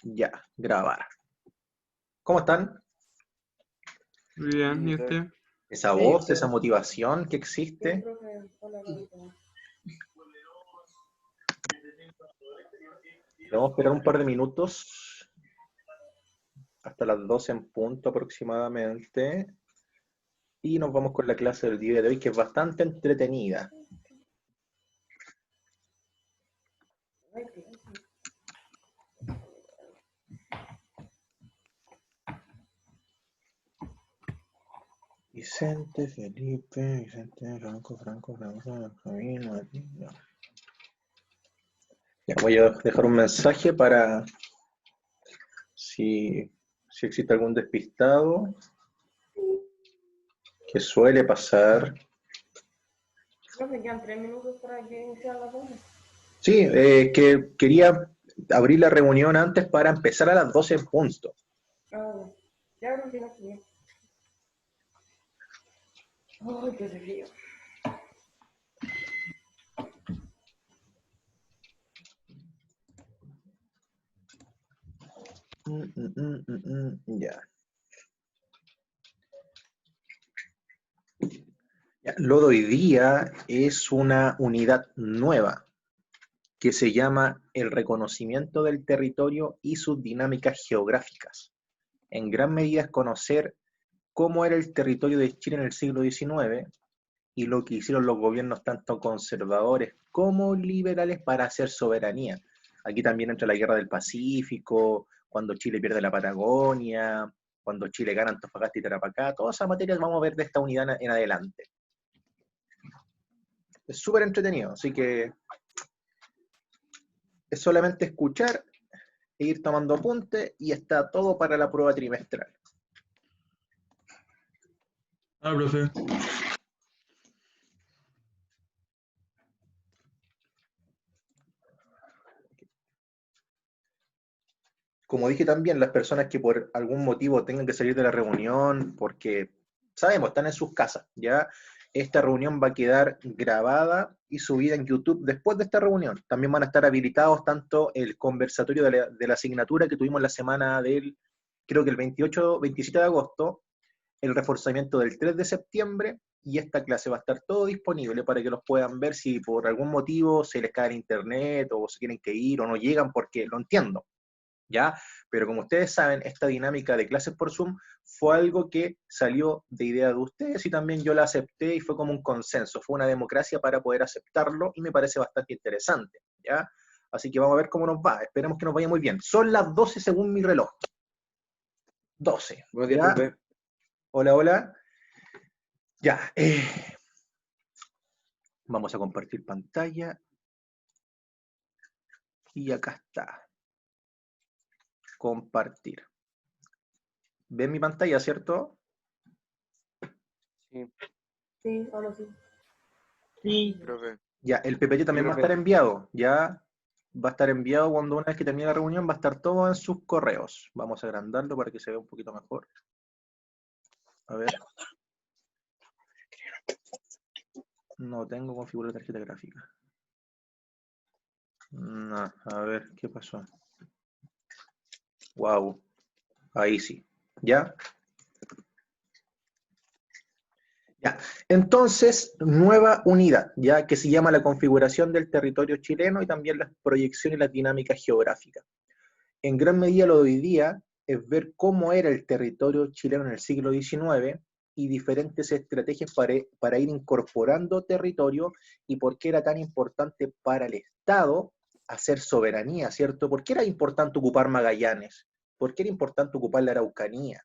Ya, grabar. ¿Cómo están? Bien, ¿y usted? Esa voz, esa motivación que existe. Vamos a esperar un par de minutos, hasta las 12 en punto aproximadamente, y nos vamos con la clase del día de hoy, que es bastante entretenida. Vicente, Felipe, Vicente, Franco, Javín, Matías. Ya, voy a dejar un mensaje para si existe algún despistado, que suele pasar. Profe, quedan 3 minutos para que sea la cosa. Sí, que quería abrir la reunión antes para empezar a las 12 en punto. Ah, ya creo que no quiero. Ay, qué frío. Ya. Ya. Lo de hoy día es una unidad nueva que se llama el reconocimiento del territorio y sus dinámicas geográficas. En gran medida es conocer cómo era el territorio de Chile en el siglo XIX y lo que hicieron los gobiernos tanto conservadores como liberales para hacer soberanía. Aquí también entra la Guerra del Pacífico, cuando Chile pierde la Patagonia, cuando Chile gana Antofagasta y Tarapacá, todas esas materias vamos a ver de esta unidad en adelante. Es súper entretenido, así que es solamente escuchar e ir tomando apuntes y está todo para la prueba trimestral. Ah, profe. Como dije también, las personas que por algún motivo tengan que salir de la reunión, porque sabemos, están en sus casas, ¿ya? Esta reunión va a quedar grabada y subida en YouTube después de esta reunión. También van a estar habilitados tanto el conversatorio de la asignatura que tuvimos la semana del, creo que el 28, 27 de agosto, el reforzamiento del 3 de septiembre, y esta clase va a estar todo disponible para que los puedan ver si por algún motivo se les cae el internet o se tienen que ir o no llegan, porque lo entiendo, ¿ya? Pero como ustedes saben, esta dinámica de clases por Zoom fue algo que salió de idea de ustedes y también yo la acepté y fue como un consenso, fue una democracia para poder aceptarlo y me parece bastante interesante, ¿ya? Así que vamos a ver cómo nos va, esperemos que nos vaya muy bien. Son las 12 según mi reloj. 12, Buenos días, ¿ya? profe. Hola, hola. Ya, vamos a compartir pantalla. Y acá está. Compartir. ¿Ven mi pantalla, cierto? Sí, Sí, ahora sí. Sí. profe. Ya, el PPT también va a profe. estar enviado. Ya va a estar enviado cuando una vez que termine la reunión, va a estar todo en sus correos. Vamos a agrandarlo para que se vea un poquito mejor. A ver. No tengo configurada tarjeta gráfica. No, a ver, ¿qué pasó? Wow. Ahí sí. ¿Ya? Ya. Entonces, nueva unidad, ya que se llama la configuración del territorio chileno y también las proyecciones y las dinámicas geográficas. En gran medida lo de hoy día es ver cómo era el territorio chileno en el siglo XIX y diferentes estrategias para ir incorporando territorio y por qué era tan importante para el Estado hacer soberanía, ¿cierto? ¿Por qué era importante ocupar Magallanes? ¿Por qué era importante ocupar la Araucanía?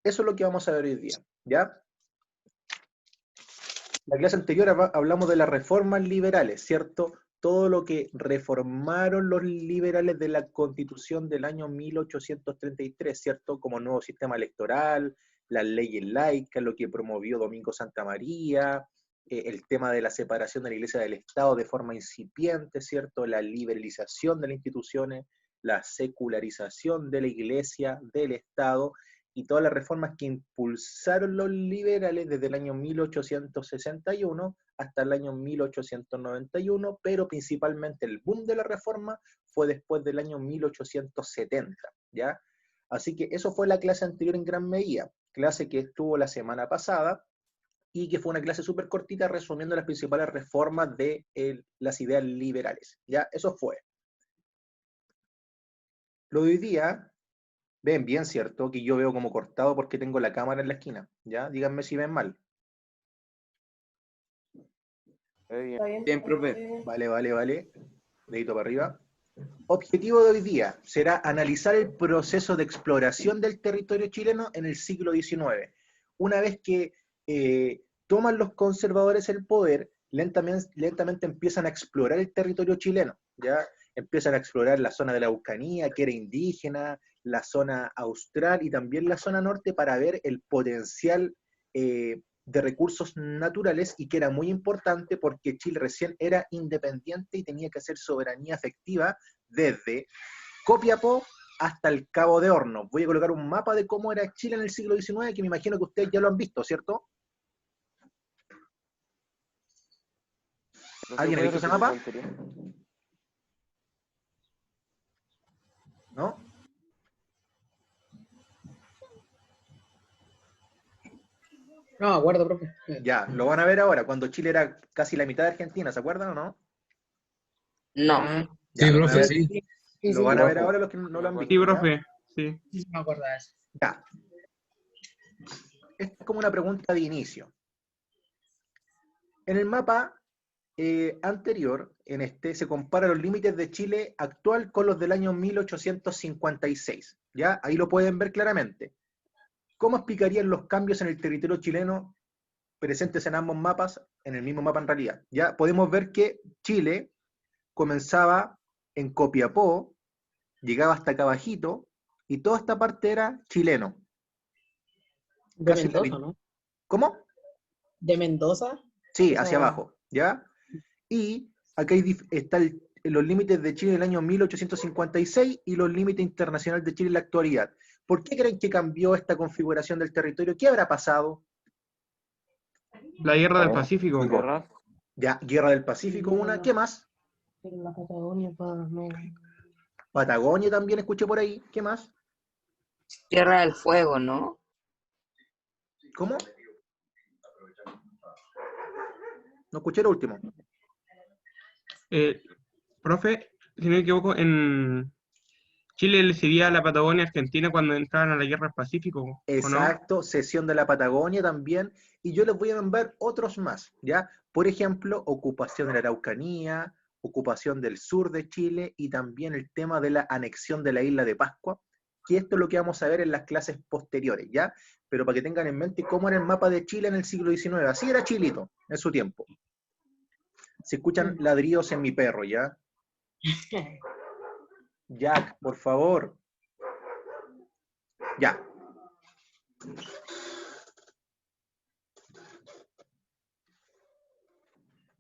Eso es lo que vamos a ver hoy día, ¿ya? La clase anterior hablamos de las reformas liberales, ¿cierto? Todo lo que reformaron los liberales de la Constitución del año 1833, ¿cierto? Como nuevo sistema electoral, las leyes laicas, lo que promovió Domingo Santa María, el tema de la separación de la Iglesia del Estado de forma incipiente, ¿cierto? La liberalización de las instituciones, la secularización de la Iglesia, del Estado, y todas las reformas que impulsaron los liberales desde el año 1861 hasta el año 1891, pero principalmente el boom de la reforma fue después del año 1870, ¿ya? Así que eso fue la clase anterior en gran medida, clase que estuvo la semana pasada, y que fue una clase súper cortita resumiendo las principales reformas de las ideas liberales, ¿ya? Eso fue. Lo de hoy día, ven bien, ¿cierto? Que yo veo como cortado porque tengo la cámara en la esquina, ¿ya? Díganme si ven mal. Está bien, Bien, profe. profe. Vale. Dedito para arriba. Objetivo de hoy día será analizar el proceso de exploración del territorio chileno en el siglo XIX. Una vez que toman los conservadores el poder, lentamente empiezan a explorar el territorio chileno, ¿ya? Empiezan a explorar la zona de la Araucanía, que era indígena, la zona austral y también la zona norte para ver el potencial de recursos naturales y que era muy importante porque Chile recién era independiente y tenía que hacer soberanía efectiva desde Copiapó hasta el Cabo de Hornos. Voy a colocar un mapa de cómo era Chile en el siglo XIX, que me imagino que ustedes ya lo han visto, ¿cierto? ¿Alguien ha visto ese mapa? ¿No? No, acuerdo, profe. Ya, lo van a ver ahora, cuando Chile era casi la mitad de Argentina, ¿se acuerdan o no? No. Ya, Sí, lo van a profe, ver- sí. Lo van a ver ahora los que no lo han visto. Sí, ¿ya? profe, sí. Sí, me acuerdo de eso. Ya. Esta es como una pregunta de inicio. En el mapa anterior, en este, se comparan los límites de Chile actual con los del año 1856. ¿Ya? Ahí lo pueden ver claramente. ¿Cómo explicarían los cambios en el territorio chileno presentes en ambos mapas, en el mismo mapa en realidad? Ya podemos ver que Chile comenzaba en Copiapó, llegaba hasta acá abajito, y toda esta parte era chileno. De Casi la Mendoza, mitad. ¿no? ¿Cómo? De Mendoza. Sí, hacia abajo, ¿ya? Y acá están los límites de Chile en el año 1856 y los límites internacionales de Chile en la actualidad. ¿Por qué creen que cambió esta configuración del territorio? ¿Qué habrá pasado? La guerra del Pacífico. Ya, Guerra del Pacífico, una. ¿Qué más? Pero la Patagonia, pues, no. Patagonia también escuché por ahí. ¿Qué más? Tierra del Fuego, ¿no? ¿Cómo? No escuché lo último. Profe, si no me equivoco, en Chile le cedía a la Patagonia Argentina cuando entraban a la guerra del Pacífico, ¿o no? Exacto, cesión de la Patagonia también, y yo les voy a nombrar otros más, ¿ya? Por ejemplo, ocupación de la Araucanía, ocupación del sur de Chile y también el tema de la anexión de la isla de Pascua, que esto es lo que vamos a ver en las clases posteriores, ¿ya? Pero para que tengan en mente cómo era el mapa de Chile en el siglo XIX, así era Chilito en su tiempo. Se escuchan ladrillos en mi perro, ¿ya? Jack, por favor. Ya.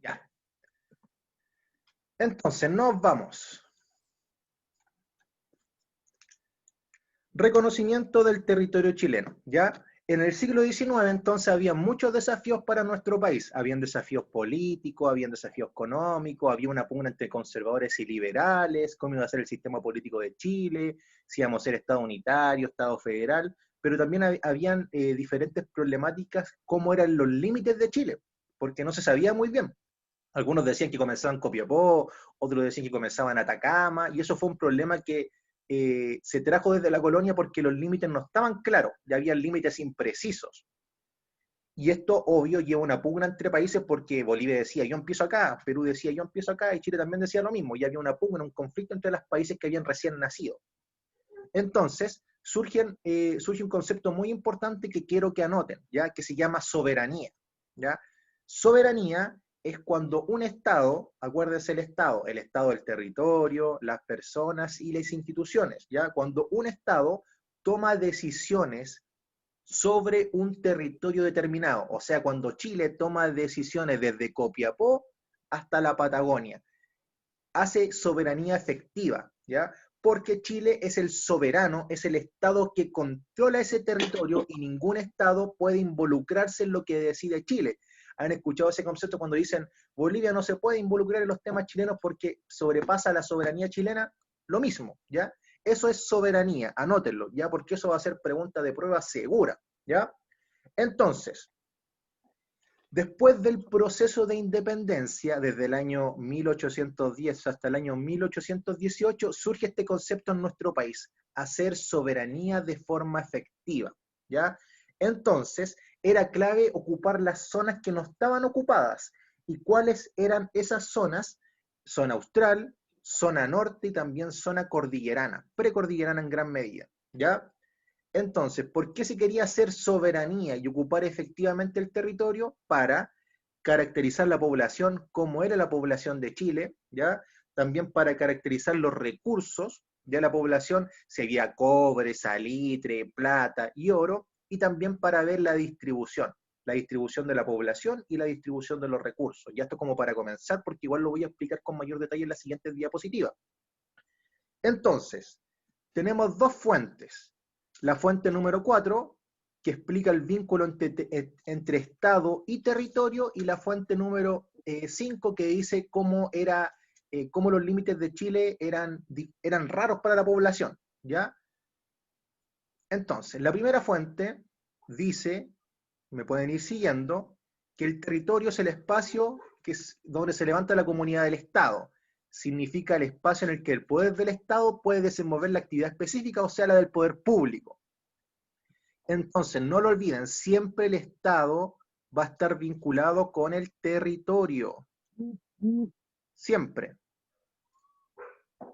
Ya. Entonces, nos vamos. Reconocimiento del territorio chileno, ¿ya? En el siglo XIX, entonces, había muchos desafíos para nuestro país. Habían desafíos políticos, habían desafíos económicos, había una pugna entre conservadores y liberales, cómo iba a ser el sistema político de Chile, si íbamos a ser Estado unitario, Estado federal, pero también habían diferentes problemáticas, cómo eran los límites de Chile, porque no se sabía muy bien. Algunos decían que comenzaban en Copiapó, otros decían que comenzaban en Atacama, y eso fue un problema que se trajo desde la colonia porque los límites no estaban claros, ya había límites imprecisos. Y esto, obvio, lleva una pugna entre países porque Bolivia decía, yo empiezo acá, Perú decía, yo empiezo acá, y Chile también decía lo mismo, y había una pugna, un conflicto entre los países que habían recién nacido. Entonces, surge un concepto muy importante que quiero que anoten, ¿ya? Que se llama soberanía, ¿ya? Soberanía es cuando un Estado, acuérdense el Estado del territorio, las personas y las instituciones, ¿ya? Cuando un Estado toma decisiones sobre un territorio determinado, o sea, cuando Chile toma decisiones desde Copiapó hasta la Patagonia, hace soberanía efectiva, ¿ya? porque Chile es el soberano, es el Estado que controla ese territorio y ningún Estado puede involucrarse en lo que decide Chile. ¿Han escuchado ese concepto cuando dicen Bolivia no se puede involucrar en los temas chilenos porque sobrepasa la soberanía chilena? Lo mismo, ¿ya? Eso es soberanía, anótenlo, ¿ya? Porque eso va a ser pregunta de prueba segura, ¿ya? Entonces, después del proceso de independencia, desde el año 1810 hasta el año 1818, surge este concepto en nuestro país, hacer soberanía de forma efectiva, ¿ya? Entonces, era clave ocupar las zonas que no estaban ocupadas. ¿Y cuáles eran esas zonas? Zona austral, zona norte y también zona cordillerana, precordillerana en gran medida, ¿ya? Entonces, ¿por qué se quería hacer soberanía y ocupar efectivamente el territorio? Para caracterizar la población, como era la población de Chile, ¿ya? También para caracterizar los recursos de la población, si había cobre, salitre, plata y oro, y también para ver la distribución de la población y la distribución de los recursos. Y esto como para comenzar, porque igual lo voy a explicar con mayor detalle en la siguiente diapositiva. Entonces, tenemos dos fuentes. La fuente número 4, que explica el vínculo entre Estado y territorio, y la fuente número 5, que dice cómo los límites de Chile eran raros para la población, ¿ya? Entonces, la primera fuente dice, me pueden ir siguiendo, que el territorio es el espacio donde se levanta la comunidad del Estado. Significa el espacio en el que el poder del Estado puede desenvolver la actividad específica, o sea, la del poder público. Entonces, no lo olviden, siempre el Estado va a estar vinculado con el territorio. Siempre.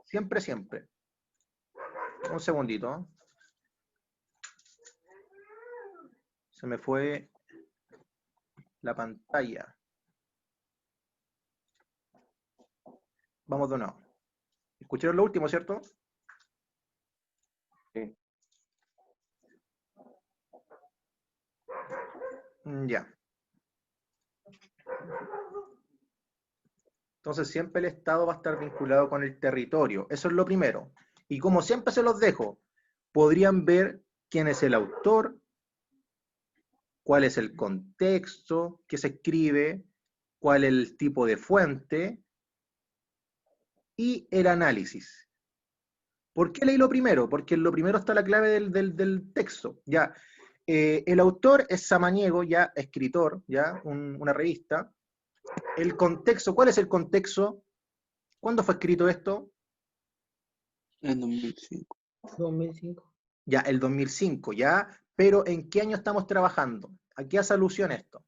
Siempre, siempre. Un segundito. Se me fue la pantalla. Vamos de nuevo. ¿Escucharon lo último, cierto? Sí. Ya. Entonces siempre el Estado va a estar vinculado con el territorio. Eso es lo primero. Y como siempre se los dejo, podrían ver quién es el autor, cuál es el contexto que se escribe, cuál es el tipo de fuente y el análisis. ¿Por qué leí lo primero? Porque en lo primero está la clave del texto. Ya, el autor es Samaniego, ya escritor, ya una revista. El contexto, ¿cuál es el contexto? ¿Cuándo fue escrito esto? En 2005. 2005. Ya, el 2005, ya. Pero ¿en qué año estamos trabajando? ¿A qué hace alusión esto?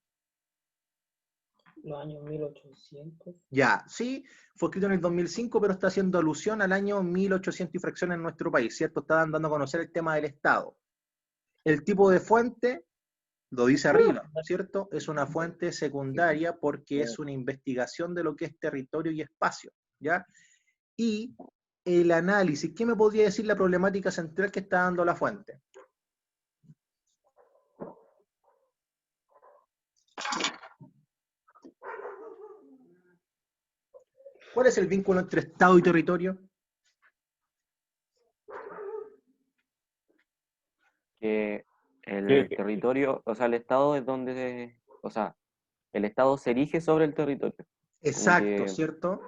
Los años 1800. Ya, sí, fue escrito en el 2005, pero está haciendo alusión al año 1800 y fracción en nuestro país, ¿cierto? Está dando a conocer el tema del Estado. El tipo de fuente, lo dice arriba, ¿cierto? Es una fuente secundaria porque es una investigación de lo que es territorio y espacio, ¿ya? Y el análisis, ¿qué me podría decir la problemática central que está dando la fuente? ¿Cuál es el vínculo entre Estado y territorio? Que el territorio, o sea, el Estado es donde, o sea, el Estado se erige sobre el territorio. Exacto, que- ¿cierto?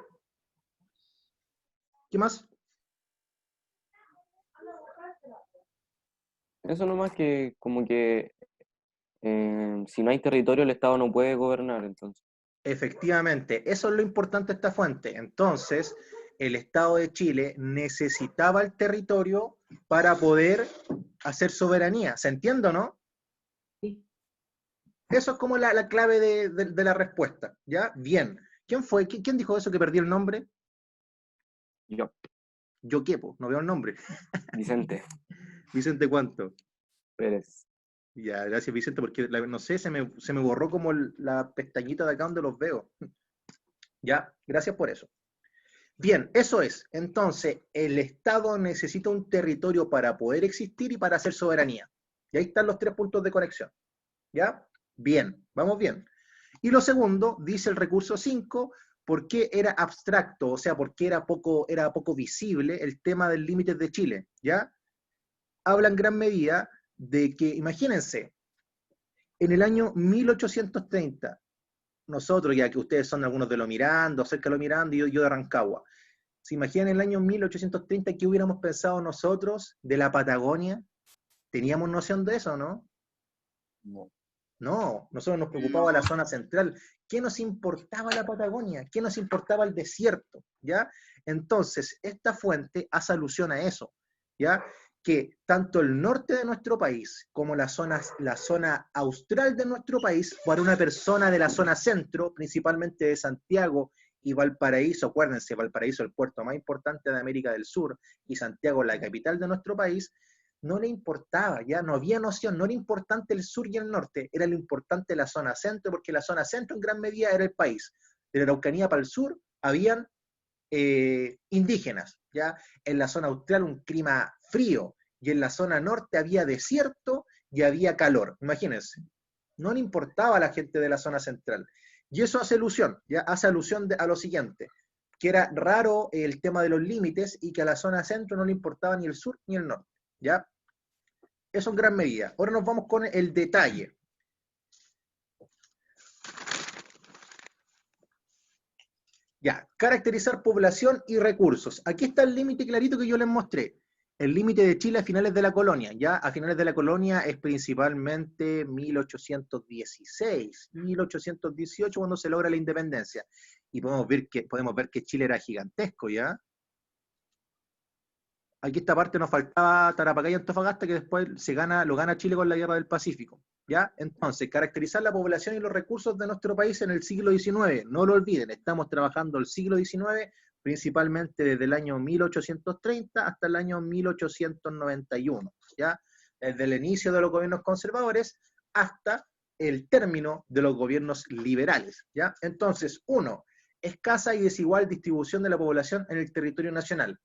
¿Qué más? Eso nomás que como que si no hay territorio el Estado no puede gobernar, entonces. Efectivamente, eso es lo importante de esta fuente. Entonces, el Estado de Chile necesitaba el territorio para poder hacer soberanía. ¿Se entiende o no? Sí. Eso es como la clave de la respuesta, ¿ya? Bien. ¿Quién fue? ¿Quién dijo eso que perdí el nombre? Yo, Yo qué, po, no veo el nombre. Vicente Vicente, ¿cuánto? Pérez. Ya, gracias Vicente, porque no sé, se me borró como la pestañita de acá donde los veo. Ya, gracias por eso. Bien, eso es. Entonces, el Estado necesita un territorio para poder existir y para hacer soberanía. Y ahí están los 3 puntos de conexión. ¿Ya? Bien, vamos bien. Y lo segundo, dice el recurso 5, ¿por qué era abstracto? O sea, ¿por qué era poco visible el tema del límite de Chile? ¿Ya? Habla en gran medida de que, imagínense, en el año 1830, nosotros, ya que ustedes son algunos de Lo Mirando, cerca de Lo Mirando, y yo de Rancagua, ¿se imaginan en el año 1830 qué hubiéramos pensado nosotros de la Patagonia? ¿Teníamos noción de eso, no? No. No, nosotros nos preocupaba la zona central. ¿Qué nos importaba la Patagonia? ¿Qué nos importaba el desierto? ¿Ya? Entonces, esta fuente hace alusión a eso, ¿ya? Que tanto el norte de nuestro país como la zona austral de nuestro país, para una persona de la zona centro, principalmente de Santiago y Valparaíso, acuérdense, Valparaíso es el puerto más importante de América del Sur y Santiago la capital de nuestro país, no le importaba, ya no había noción, no era importante el sur y el norte, era lo importante la zona centro, porque la zona centro en gran medida era el país. De la Araucanía para el sur habían indígenas, ya en la zona austral un clima frío, y en la zona norte había desierto y había calor, imagínense. No le importaba a la gente de la zona central. Y eso hace alusión, ya hace alusión a lo siguiente, que era raro el tema de los límites y que a la zona centro no le importaba ni el sur ni el norte, ¿ya? Eso en gran medida. Ahora nos vamos con el detalle. Ya, caracterizar población y recursos. Aquí está el límite clarito que yo les mostré. El límite de Chile a finales de la colonia. Ya a finales de la colonia es principalmente 1816, 1818 cuando se logra la independencia. Y podemos ver que Chile era gigantesco, ¿ya? Aquí esta parte nos faltaba Tarapacá y Antofagasta, que después lo gana Chile con la Guerra del Pacífico. ¿Ya? Entonces, caracterizar la población y los recursos de nuestro país en el siglo XIX. No lo olviden, estamos trabajando el siglo XIX principalmente desde el año 1830 hasta el año 1891. ¿Ya? Desde el inicio de los gobiernos conservadores hasta el término de los gobiernos liberales. ¿Ya? Entonces, 1. Escasa y desigual distribución de la población en el territorio nacional.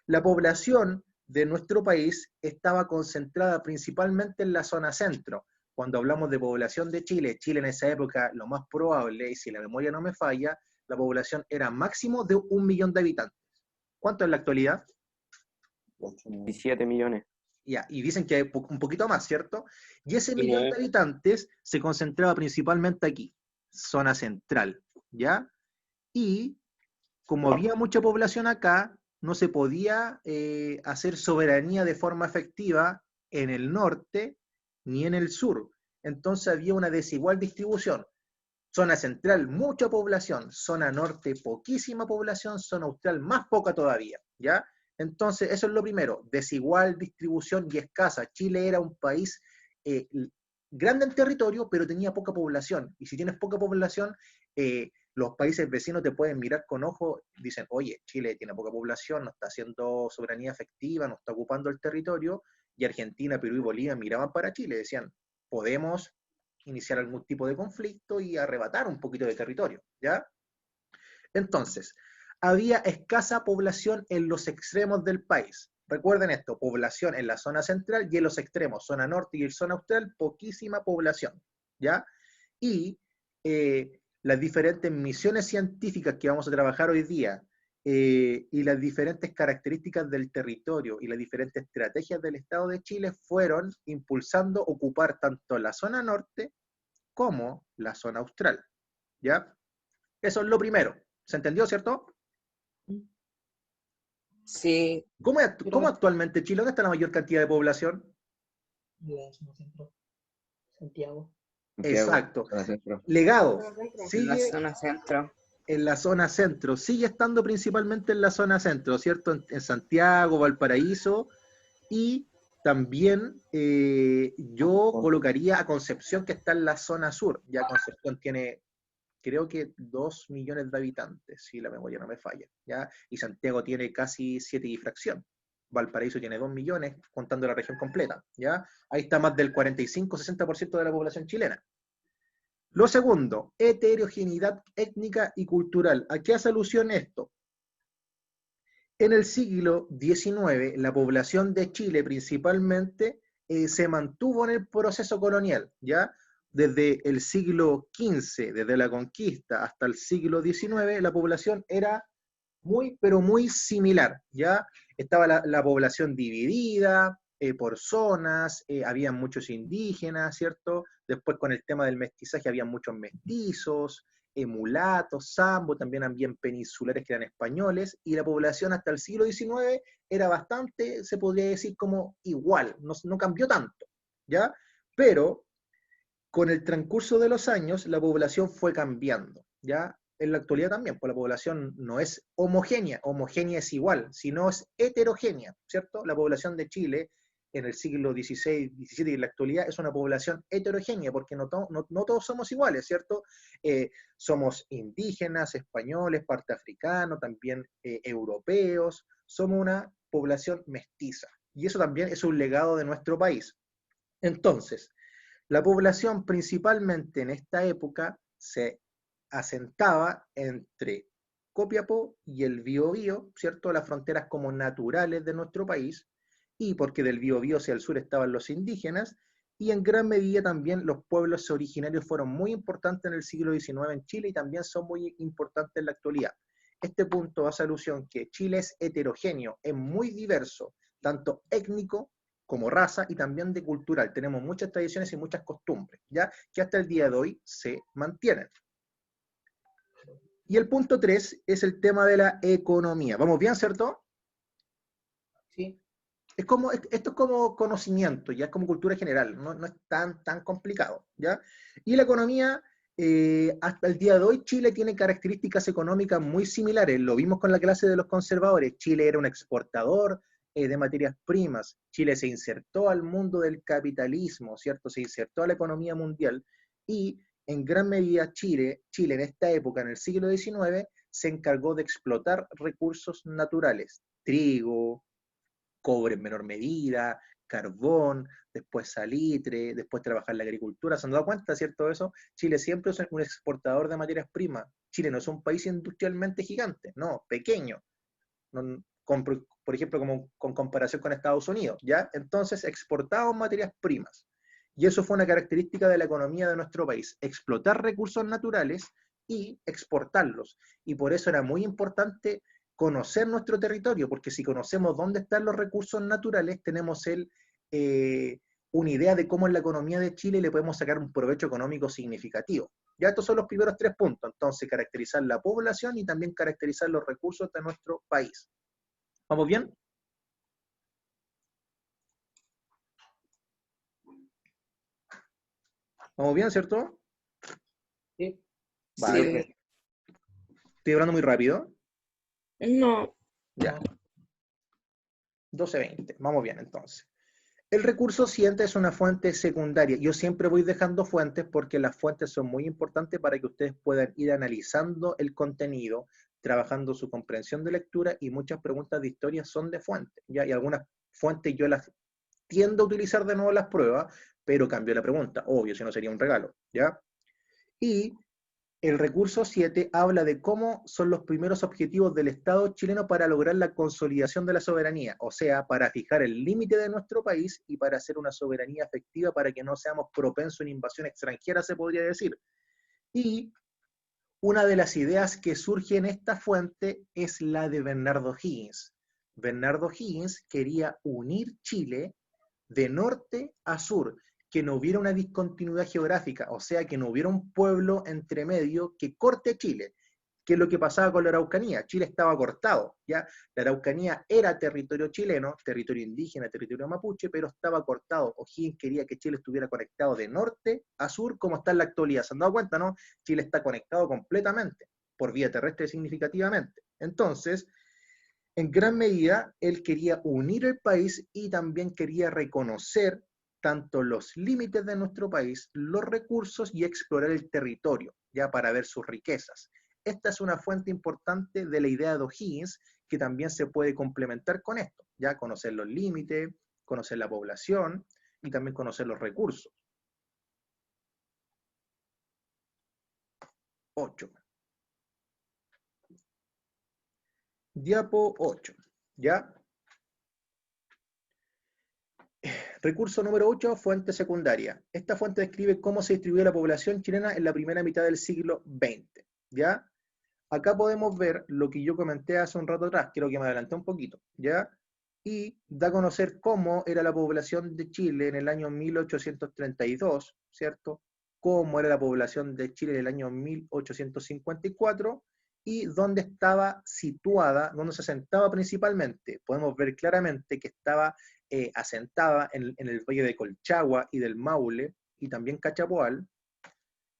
La población de nuestro país estaba concentrada principalmente en la zona centro. Cuando hablamos de población de Chile, Chile en esa época, lo más probable, y si la memoria no me falla, la población era máximo de 1 millón de habitantes. ¿Cuánto es la actualidad? 17 millones. Ya, y dicen que hay un poquito más, ¿cierto? Y ese millón de habitantes se concentraba principalmente aquí, zona central, ¿ya? Y como había mucha población acá, no se podía hacer soberanía de forma efectiva en el norte ni en el sur. Entonces había una desigual distribución. Zona central, mucha población. Zona norte, poquísima población. Zona austral, más poca todavía. ¿Ya? Entonces, eso es lo primero. Desigual distribución y escasa. Chile era un país grande en territorio, pero tenía poca población. Y si tienes poca población, los países vecinos te pueden mirar con ojo, dicen, oye, Chile tiene poca población, no está haciendo soberanía efectiva, no está ocupando el territorio, y Argentina, Perú y Bolivia miraban para Chile, decían, podemos iniciar algún tipo de conflicto y arrebatar un poquito de territorio, ¿ya? Entonces, había escasa población en los extremos del país. Recuerden esto, población en la zona central y en los extremos, zona norte y zona austral, poquísima población, ¿ya? Y las diferentes misiones científicas que vamos a trabajar hoy día y las diferentes características del territorio y las diferentes estrategias del Estado de Chile fueron impulsando ocupar tanto la zona norte como la zona austral, ¿ya? Eso es lo primero. ¿Se entendió, cierto? Sí, ¿Cómo actualmente Chile? ¿Dónde está la mayor cantidad de población? La zona centro. Santiago. Exacto. Zona centro. Legado. Zona centro. en la Sigue zona centro. en la zona centro, sigue estando principalmente en la zona centro, ¿cierto? En Santiago, Valparaíso, y también yo colocaría a Concepción, que está en la zona sur. Ya Concepción tiene, creo que 2 millones de habitantes, si la memoria no me falla, ¿ya? Y Santiago tiene casi 7 y fracción. Valparaíso tiene 2 millones, contando la región completa, ¿ya? Ahí está más del 45-60% de la población chilena. Lo segundo, heterogeneidad étnica y cultural. ¿A qué hace alusión esto? En el siglo XIX, la población de Chile principalmente se mantuvo en el proceso colonial, ¿ya? desde el siglo XV, desde la conquista hasta el siglo XIX, la población era muy, pero muy similar, ¿ya? Estaba la población dividida por zonas, había muchos indígenas, ¿cierto? Después con el tema del mestizaje había muchos mestizos, mulatos, sambo, también habían peninsulares que eran españoles, y la población hasta el siglo XIX era bastante, se podría decir como igual, no cambió tanto, ¿ya? Pero con el transcurso de los años, la población fue cambiando, ¿ya? En la actualidad también, pues la población no es homogénea es igual, sino es heterogénea, ¿cierto? La población de Chile en el siglo XVI, XVII y en la actualidad es una población heterogénea, porque no todos somos iguales, ¿cierto? Somos indígenas, españoles, parte africano, también europeos, somos una población mestiza, y eso también es un legado de nuestro país. Entonces, la población principalmente en esta época se asentaba entre Copiapó y el Biobío, ¿cierto? Las fronteras como naturales de nuestro país, y porque del Biobío hacia el sur estaban los indígenas, y en gran medida también los pueblos originarios fueron muy importantes en el siglo XIX en Chile y también son muy importantes en la actualidad. Este punto hace alusión que Chile es heterogéneo, es muy diverso, tanto étnico como raza y también de cultural. Tenemos muchas tradiciones y muchas costumbres, ¿ya? Que hasta el día de hoy se mantienen. Y el punto 3 es el tema de la economía. ¿Vamos bien, cierto? Sí. Esto es como conocimiento, ya es como cultura general, no es tan complicado, ¿ya? Y la economía, hasta el día de hoy, Chile tiene características económicas muy similares. Lo vimos con la clase de los conservadores. Chile era un exportador de materias primas. Chile se insertó al mundo del capitalismo, ¿cierto? Se insertó a la economía mundial y en gran medida Chile en esta época, en el siglo XIX, se encargó de explotar recursos naturales, trigo, cobre en menor medida, carbón, después salitre, después trabajar en la agricultura. ¿Se han dado cuenta, cierto, de eso? Chile siempre es un exportador de materias primas. Chile no es un país industrialmente gigante, no, pequeño. Por ejemplo, con comparación con Estados Unidos, ¿ya? Entonces exportamos materias primas. Y eso fue una característica de la economía de nuestro país, explotar recursos naturales y exportarlos. Y por eso era muy importante conocer nuestro territorio, porque si conocemos dónde están los recursos naturales, tenemos una idea de cómo es la economía de Chile y le podemos sacar un provecho económico significativo. Ya estos son los primeros 3 puntos, entonces caracterizar la población y también caracterizar los recursos de nuestro país. ¿Vamos bien? ¿Vamos bien, cierto? Sí. Vale. Sí. ¿Estoy hablando muy rápido? No. Ya. 12:20. Vamos bien, entonces. El recurso siguiente es una fuente secundaria. Yo siempre voy dejando fuentes porque las fuentes son muy importantes para que ustedes puedan ir analizando el contenido, trabajando su comprensión de lectura, y muchas preguntas de historia son de fuentes, ¿ya? Y algunas fuentes yo las tiendo a utilizar de nuevo en las pruebas, pero cambio la pregunta, obvio, si no sería un regalo, ¿ya? Y el recurso 7 habla de cómo son los primeros objetivos del Estado chileno para lograr la consolidación de la soberanía, o sea, para fijar el límite de nuestro país y para hacer una soberanía efectiva para que no seamos propensos a una invasión extranjera, se podría decir. Y una de las ideas que surge en esta fuente es la de Bernardo Higgins. Bernardo Higgins quería unir Chile de norte a sur, que no hubiera una discontinuidad geográfica, o sea, que no hubiera un pueblo entre medio que corte Chile, que es lo que pasaba con la Araucanía. Chile estaba cortado, ¿ya? La Araucanía era territorio chileno, territorio indígena, territorio mapuche, pero estaba cortado. O'Higgins quería que Chile estuviera conectado de norte a sur, como está en la actualidad. ¿Se han dado cuenta, no? Chile está conectado completamente, por vía terrestre significativamente. Entonces, en gran medida, él quería unir el país y también quería reconocer tanto los límites de nuestro país, los recursos y explorar el territorio, ya para ver sus riquezas. Esta es una fuente importante de la idea de O'Higgins que también se puede complementar con esto, ya conocer los límites, conocer la población y también conocer los recursos. 8. Diapo 8, ¿ya? Recurso número 8, fuente secundaria. Esta fuente describe cómo se distribuyó la población chilena en la primera mitad del siglo XX, ¿ya? Acá podemos ver lo que yo comenté hace un rato atrás, creo que me adelanté un poquito, ¿ya? Y da a conocer cómo era la población de Chile en el año 1832, ¿cierto? Cómo era la población de Chile en el año 1854 y dónde estaba situada, dónde se asentaba principalmente. Podemos ver claramente que estaba asentada en el valle de Colchagua y del Maule, y también Cachapoal,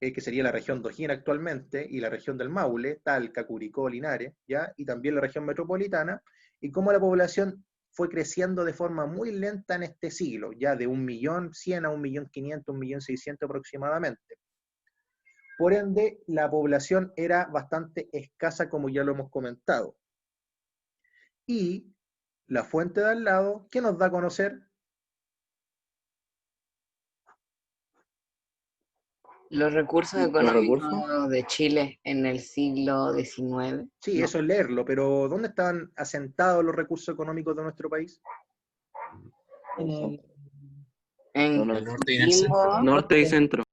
que sería la región de O'Higgins actualmente, y la región del Maule, Talca, Curicó, Linares, ¿ya? Y también la región metropolitana, y cómo la población fue creciendo de forma muy lenta en este siglo, ya de 1.100.000 a 1.500.000, 1.600.000 aproximadamente. Por ende, la población era bastante escasa, como ya lo hemos comentado. Y la fuente de al lado, ¿qué nos da a conocer? Los recursos ¿Los económicos recursos? de Chile en el siglo XIX. Sí, No. eso es leerlo, pero ¿dónde estaban asentados los recursos económicos de nuestro país? En En El El norte y en el centro. Coquimbo, norte y centro.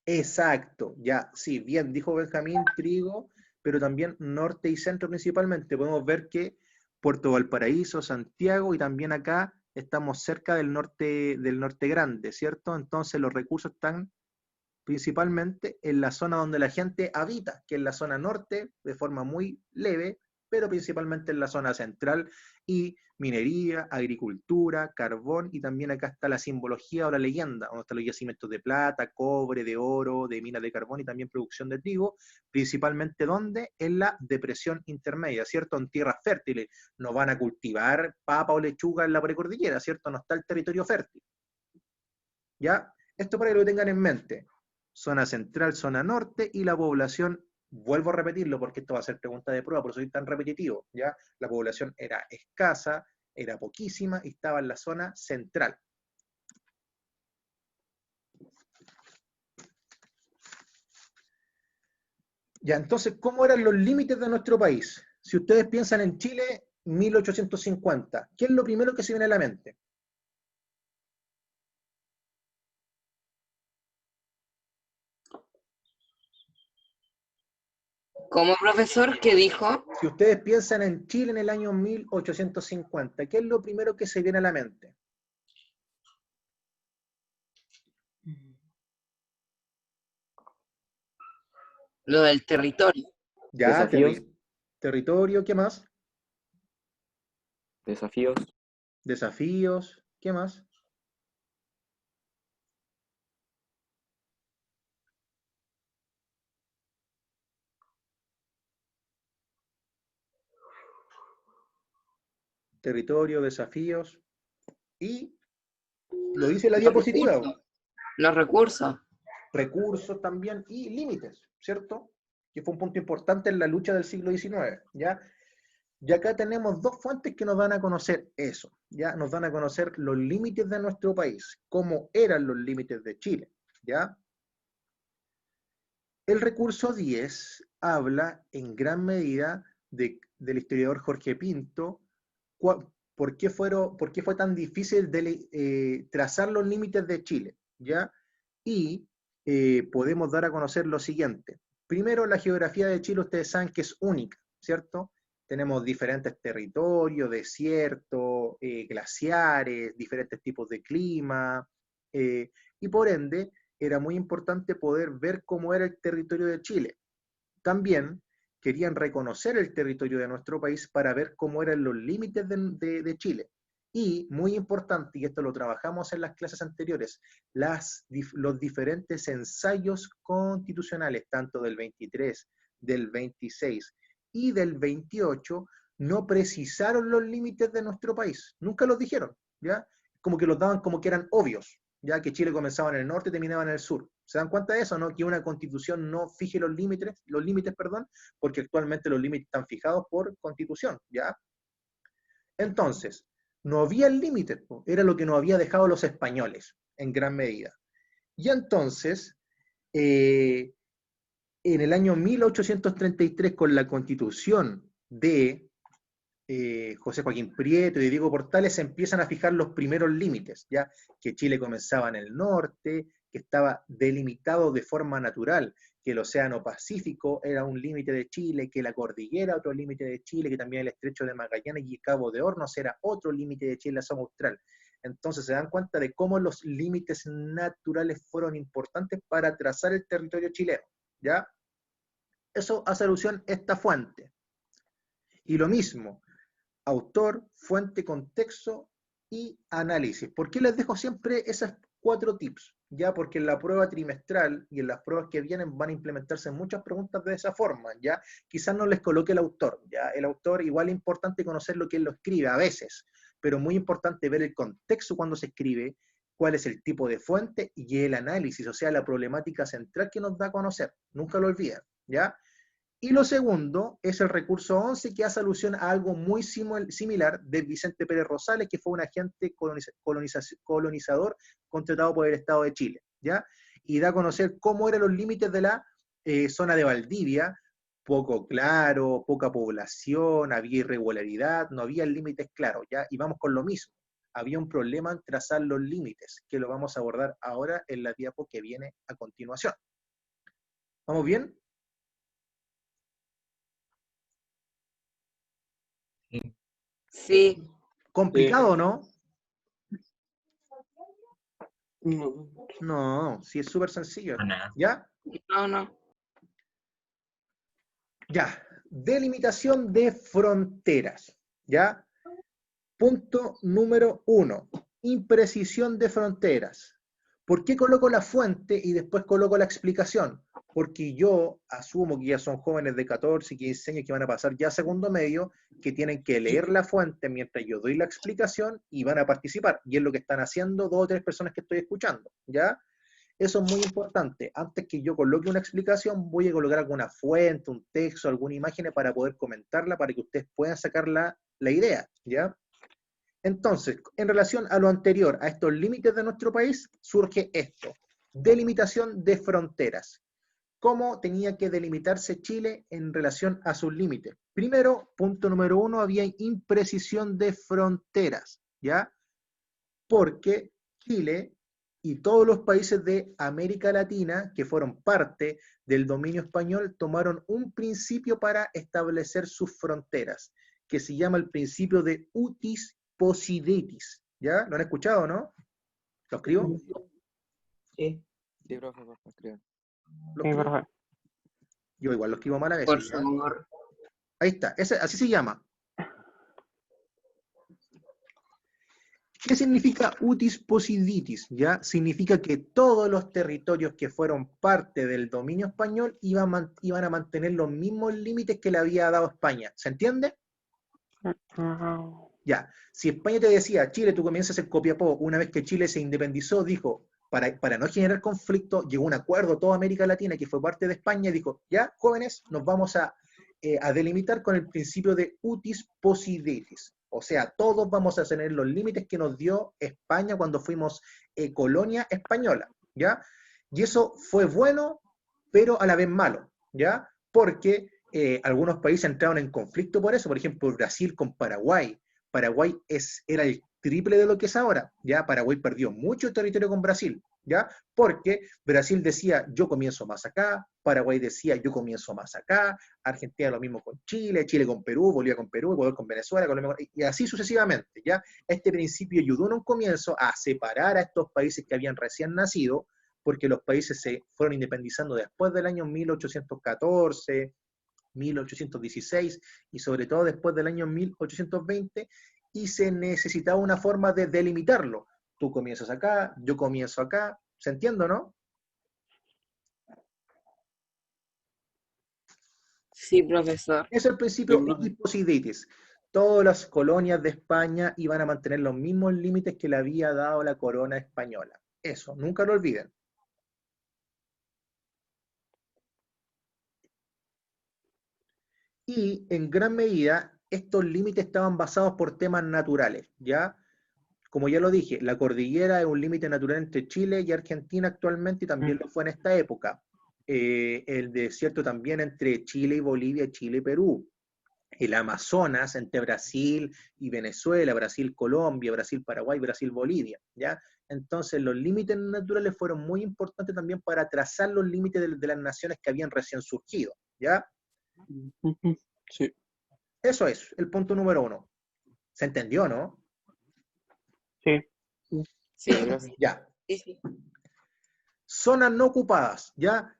Exacto, ya, sí, bien, dijo Benjamín, Trigo, pero también norte y centro principalmente. Podemos ver que Puerto Valparaíso, Santiago y también acá estamos cerca del norte grande, ¿cierto? Entonces los recursos están principalmente en la zona donde la gente habita, que es la zona norte, de forma muy leve, pero principalmente en la zona central, y minería, agricultura, carbón, y también acá está la simbología o la leyenda, donde están los yacimientos de plata, cobre, de oro, de minas de carbón y también producción de trigo, principalmente donde en la depresión intermedia, ¿cierto? En tierras fértiles, no van a cultivar papa o lechuga en la precordillera, ¿cierto? No está el territorio fértil. ¿Ya? Esto para que lo tengan en mente. Zona central, zona norte, y la población, vuelvo a repetirlo porque esto va a ser pregunta de prueba, por eso soy tan repetitivo, ¿ya? La población era escasa, era poquísima y estaba en la zona central. Ya, entonces, ¿cómo eran los límites de nuestro país? Si ustedes piensan en Chile, 1850, ¿qué es lo primero que se viene a la mente? como profesor que dijo, Si ustedes piensan en Chile en el año 1850, ¿qué es lo primero que se viene a la mente? lo del territorio. Ya, Desafíos. territorio, ¿qué más? Desafíos. Desafíos, ¿qué más? Territorio, desafíos, y lo dice la Los diapositiva, recursos. Los recursos. recursos también y límites, ¿cierto? Que fue un punto importante en la lucha del siglo XIX, ¿ya? Y acá tenemos dos fuentes que nos dan a conocer eso, ¿ya? Nos dan a conocer los límites de nuestro país, cómo eran los límites de Chile, ¿ya? El recurso 10 habla en gran medida del historiador Jorge Pinto, por qué fue tan difícil trazar los límites de Chile, ¿ya? Y podemos dar a conocer lo siguiente. Primero, la geografía de Chile, ustedes saben que es única, ¿cierto? Tenemos diferentes territorios, desiertos, glaciares, diferentes tipos de clima, y por ende, era muy importante poder ver cómo era el territorio de Chile. También querían reconocer el territorio de nuestro país para ver cómo eran los límites de Chile. Y, muy importante, y esto lo trabajamos en las clases anteriores, los diferentes ensayos constitucionales, tanto del 23, del 26 y del 28, no precisaron los límites de nuestro país. Nunca los dijeron, ¿ya? Como que los daban como que eran obvios, ya que Chile comenzaba en el norte y terminaba en el sur. ¿Se dan cuenta de eso, no? Que una constitución no fije los límites, porque actualmente los límites están fijados por constitución, ¿ya? Entonces, no había límites, era lo que nos había dejado los españoles, en gran medida. Y entonces, en el año 1833, con la constitución de José Joaquín Prieto y Diego Portales se empiezan a fijar los primeros límites, ya que Chile comenzaba en el norte, que estaba delimitado de forma natural, que el Océano Pacífico era un límite de Chile, que la cordillera otro límite de Chile, que también el Estrecho de Magallanes y Cabo de Hornos era otro límite de Chile, la zona austral. Entonces se dan cuenta de cómo los límites naturales fueron importantes para trazar el territorio chileno, ¿ya? Eso hace alusión a esta fuente. Y lo mismo, autor, fuente, contexto y análisis. ¿Por qué les dejo siempre esas 4 tips? Ya, porque en la prueba trimestral y en las pruebas que vienen van a implementarse muchas preguntas de esa forma, ya. Quizás no les coloque el autor, ya. El autor igual es importante conocer lo que él lo escribe a veces, pero muy importante ver el contexto cuando se escribe, cuál es el tipo de fuente y el análisis, o sea, la problemática central que nos da a conocer. Nunca lo olviden, ¿ya? Y lo segundo es el recurso 11, que hace alusión a algo muy similar de Vicente Pérez Rosales, que fue un agente colonizador contratado por el Estado de Chile, ¿ya? Y da a conocer cómo eran los límites de la zona de Valdivia, poco claro, poca población, había irregularidad, no había límites claros, ¿ya? Y vamos con lo mismo. Había un problema en trazar los límites, que lo vamos a abordar ahora en la diapo que viene a continuación. ¿Vamos bien? Sí, ¿Complicado, no? No. No, sí es súper sencillo. Nada. ¿Ya? no. Ya. Delimitación de fronteras. ¿Ya? Punto número 1. Imprecisión de fronteras. ¿Por qué coloco la fuente y después coloco la explicación? Porque yo asumo que ya son jóvenes de 14, 15 años que van a pasar ya a segundo medio, que tienen que leer la fuente mientras yo doy la explicación y van a participar. Y es lo que están haciendo 2 o 3 personas que estoy escuchando, ¿ya? Eso es muy importante. Antes que yo coloque una explicación, voy a colocar alguna fuente, un texto, alguna imagen para poder comentarla, para que ustedes puedan sacar la idea, ¿ya? Entonces, en relación a lo anterior, a estos límites de nuestro país, surge esto, delimitación de fronteras. ¿Cómo tenía que delimitarse Chile en relación a sus límites? Primero, punto número 1, había imprecisión de fronteras, ¿ya? Porque Chile y todos los países de América Latina, que fueron parte del dominio español, tomaron un principio para establecer sus fronteras, que se llama el principio de utis possidetis. ¿Ya? ¿Lo han escuchado, no? ¿Lo escribo? Sí. Sí, profe, por favor, escriban. ¿Lo Sí, escribo? profe. Yo igual lo escribo mal a Por veces. ¿Ya? favor. Ahí está, así se llama. ¿Qué significa utis possidetis? ¿Ya? Significa que todos los territorios que fueron parte del dominio español iban a mantener los mismos límites que le había dado España. ¿Se entiende? Ya, si España te decía, Chile, tú comienzas en Copiapó, una vez que Chile se independizó, dijo, para no generar conflicto, llegó a un acuerdo toda América Latina, que fue parte de España, y dijo, ya, jóvenes, nos vamos a delimitar con el principio de utis possidetis. O sea, todos vamos a tener los límites que nos dio España cuando fuimos colonia española, ¿ya? Y eso fue bueno, pero a la vez malo, ¿ya? Porque algunos países entraron en conflicto por eso, por ejemplo, Brasil con Paraguay. Paraguay era el triple de lo que es ahora, ¿ya? Paraguay perdió mucho territorio con Brasil, ¿ya? Porque Brasil decía, yo comienzo más acá, Paraguay decía, yo comienzo más acá, Argentina lo mismo con Chile, Chile con Perú, Bolivia con Perú, Ecuador con Venezuela, Colombia y así sucesivamente, ¿ya? Este principio ayudó en un comienzo a separar a estos países que habían recién nacido, porque los países se fueron independizando después del año 1814, 1816 y sobre todo después del año 1820, y se necesitaba una forma de delimitarlo. Tú comienzas acá, yo comienzo acá, ¿se entiende, no? Sí, profesor. Es el principio utis possidetis. Todas las colonias de España iban a mantener los mismos límites que le había dado la corona española. Eso, nunca lo olviden. Y en gran medida estos límites estaban basados por temas naturales, ¿ya? Como ya lo dije, la cordillera es un límite natural entre Chile y Argentina actualmente y también lo fue en esta época. El desierto también entre Chile y Bolivia, Chile y Perú. el Amazonas, entre Brasil y Venezuela, Brasil-Colombia, Brasil-Paraguay, Brasil-Bolivia, ¿ya? Entonces los límites naturales fueron muy importantes también para trazar los límites de las naciones que habían recién surgido, ¿ya? Ujú. Sí. Eso es, el punto número 1. ¿Se entendió, no? Sí. Sí, Sí, profe. Ya. sí, sí. Zonas no ocupadas, ¿ya?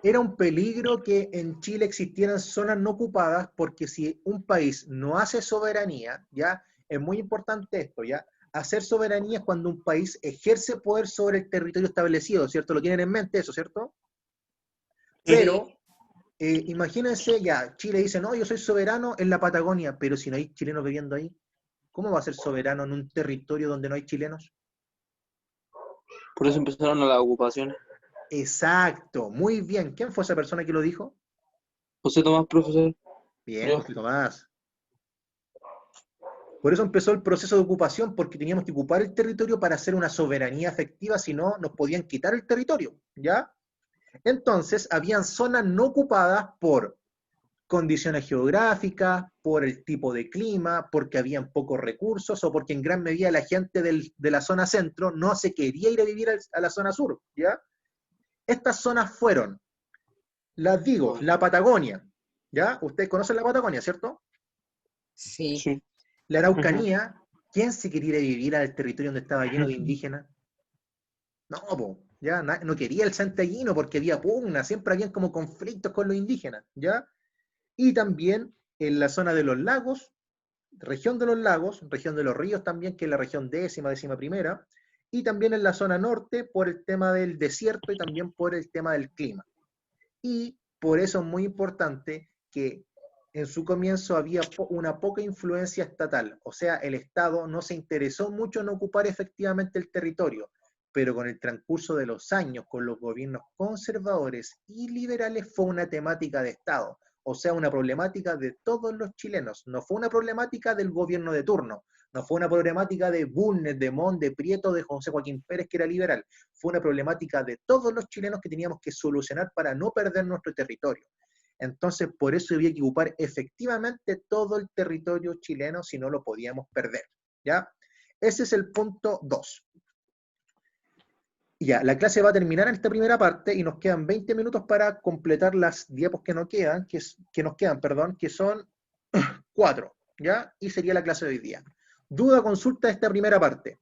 Era un peligro que en Chile existieran zonas no ocupadas porque si un país no hace soberanía, ¿ya? Es muy importante esto, ¿ya? Hacer soberanía es cuando un país ejerce poder sobre el territorio establecido, ¿cierto? Lo tienen en mente eso, ¿cierto? Pero, imagínense, ya, Chile dice, no, yo soy soberano en la Patagonia, pero si no hay chilenos viviendo ahí, ¿cómo va a ser soberano en un territorio donde no hay chilenos? Por eso empezaron las ocupaciones. Exacto, muy bien. ¿Quién fue esa persona que lo dijo? José Tomás, profesor. Bien, Yo. José Tomás. Por eso empezó el proceso de ocupación, porque teníamos que ocupar el territorio para hacer una soberanía efectiva, si no, nos podían quitar el territorio, ¿ya? Entonces, habían zonas no ocupadas por condiciones geográficas, por el tipo de clima, porque habían pocos recursos o porque en gran medida la gente de la zona centro no se quería ir a vivir a la zona sur, ¿ya? Estas zonas fueron, las digo, la Patagonia, ¿ya? Ustedes conocen la Patagonia, ¿cierto? Sí. Sí. La Araucanía. ¿Quién se quería ir a vivir al territorio donde estaba lleno de indígenas? No, po, ya no quería el santiaguino porque había pugna, siempre habían como conflictos con los indígenas, ¿ya? Y también en la zona de los lagos, región de los ríos también, que es la región décima primera, y también en la zona norte por el tema del desierto y también por el tema del clima. Y por eso es muy importante que en su comienzo había una poca influencia estatal, o sea, el Estado no se interesó mucho en ocupar efectivamente el territorio, pero con el transcurso de los años, con los gobiernos conservadores y liberales, fue una temática de Estado, o sea, una problemática de todos los chilenos, no fue una problemática del gobierno de turno, no fue una problemática de Bulnes, de Montt, de Prieto, de José Joaquín Pérez, que era liberal, fue una problemática de todos los chilenos que teníamos que solucionar para no perder nuestro territorio. Entonces, por eso había que ocupar efectivamente todo el territorio chileno, si no lo podíamos perder, ¿ya? Ese es el punto 2. Ya, la clase va a terminar en esta primera parte y nos quedan 20 minutos para completar las diapos que nos quedan, que son 4, ¿ya? Y sería la clase de hoy día. ¿Duda, consulta de esta primera parte?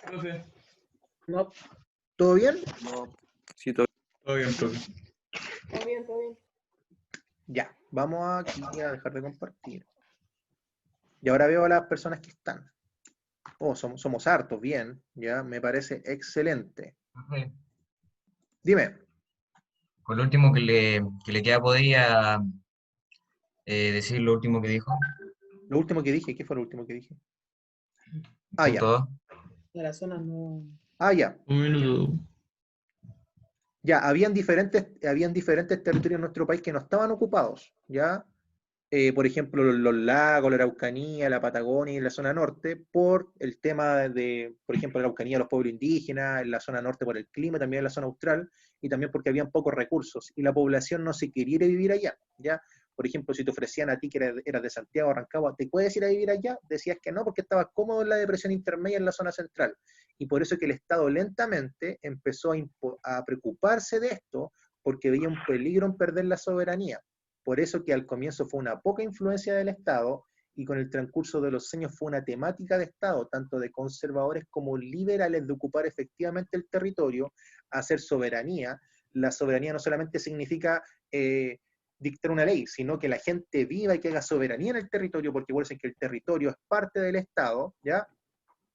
Profe, No. ¿Todo bien? No, sí, todo todo bien, profe. Todo bien, todo bien. Ya, vamos aquí a dejar de compartir. Y ahora veo a las personas que están. Oh, somos hartos, bien, ya, me parece excelente. Profe, Dime, con lo último que le queda, ¿podría decir lo último que dijo? lo último que dije, ¿qué fue lo último que dije? Ah, ya, Punto 2. De la zona no. ya. Un minuto. Ya, habían diferentes territorios en nuestro país que no estaban ocupados, ¿ya? Por ejemplo, los lagos, la Araucanía, la Patagonia y la zona norte, por el tema de, por ejemplo, la Araucanía, los pueblos indígenas, en la zona norte por el clima, también en la zona austral, y también porque habían pocos recursos, y la población no se quería ir a vivir allá, ¿ya? Por ejemplo, si te ofrecían a ti que eras de Santiago o Rancagua, ¿te puedes ir a vivir allá? Decías que no, porque estabas cómodo en la depresión intermedia en la zona central. Y por eso que el Estado lentamente empezó a preocuparse de esto, porque veía un peligro en perder la soberanía. Por eso que al comienzo fue una poca influencia del Estado y con el transcurso de los años fue una temática de Estado, tanto de conservadores como liberales, de ocupar efectivamente el territorio, hacer soberanía. La soberanía no solamente significa dictar una ley, sino que la gente viva y que haga soberanía en el territorio, porque por eso es que el territorio es parte del Estado, ¿ya?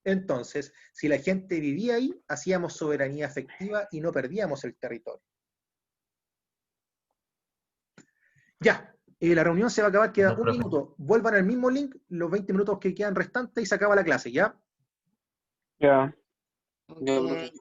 Entonces, si la gente vivía ahí, hacíamos soberanía efectiva y no perdíamos el territorio. Ya, la reunión se va a acabar, queda No, un profe. minuto. Vuelvan al mismo link, los 20 minutos que quedan restantes y se acaba la clase, ¿ya? Ya. Ok. Ya, profe.